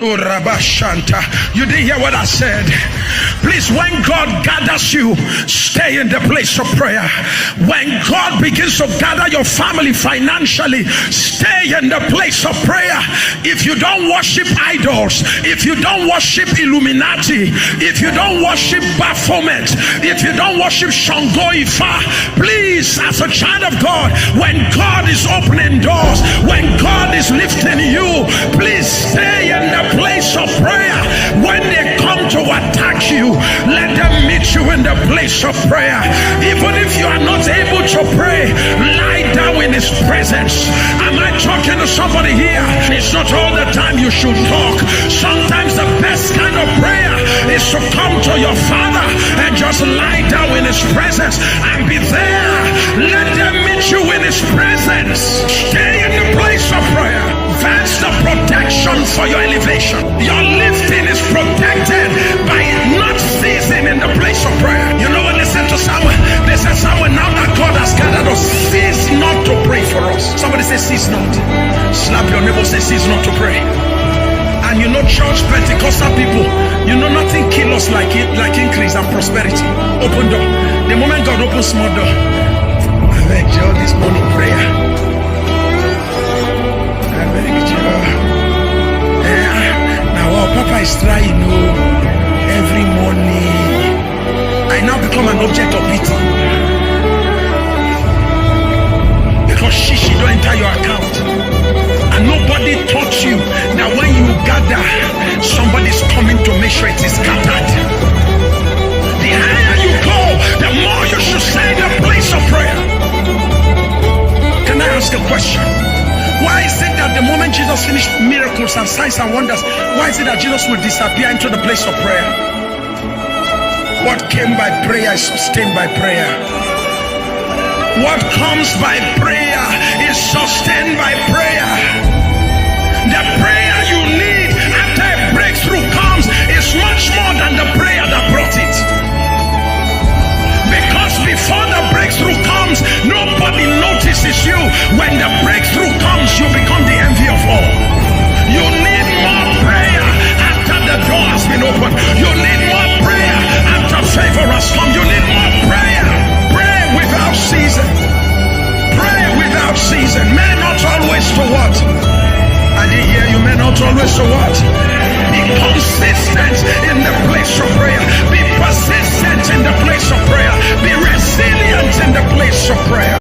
Oh, Rabashanta. You didn't hear what I said. Please, when God gathers you, stay in the place of prayer. When God begins to gather your family financially, stay in the place of prayer. If you don't worship idols, if you don't worship Illuminati, if you don't worship Baphomet, if you don't worship Shango Ifa, please, as a child of God, when God is opening doors, when God is lifting you, please stay in the place of prayer. When they come to attack you, let them meet you in the place of prayer. Even if you are not able to pray, lie down in his presence. Am I talking to somebody here? It's not all the time you should talk. Sometimes the best kind of prayer is to come to your Father and just lie down in his presence and be there. Let them meet you in his presence. Stay in the place of prayer. That's the protection for your elevation. Your lifting is protected by not ceasing in the place of prayer. You know what they said to Samuel? They said, Samuel, now that God has gathered us, cease not to pray for us. Somebody say, cease not. Slap your neighbor, say, cease not to pray. And you know, church Pentecostal people, you know, nothing kills us like increase and prosperity. Open door. The moment God opens small door, I beg you this morning prayer. I beg you. Now our Papa is trying every morning. I now become an object of pity because she don't enter your account. And nobody taught you that when you gather, somebody's coming to make sure it is scattered. The higher you go, the more you should stay in the place of prayer. Can I ask a question? Why is it that the moment Jesus finished miracles and signs and wonders, why is it that Jesus will disappear into the place of prayer? What came by prayer is sustained by prayer. What comes by prayer is sustained by prayer. The prayer you need after a breakthrough comes is much more than the prayer that brought it. Because before the breakthrough comes, nobody notices you. When the breakthrough comes, you become the envy of all. You need more prayer after the door has been opened. You need more prayer after favor has come. You need more prayer. Pray without season. Pray without season. May not always to what? I didn't hear you. May not always to what? Be consistent in the place of prayer. Be persistent in the place of prayer. Be resilient in the place of prayer.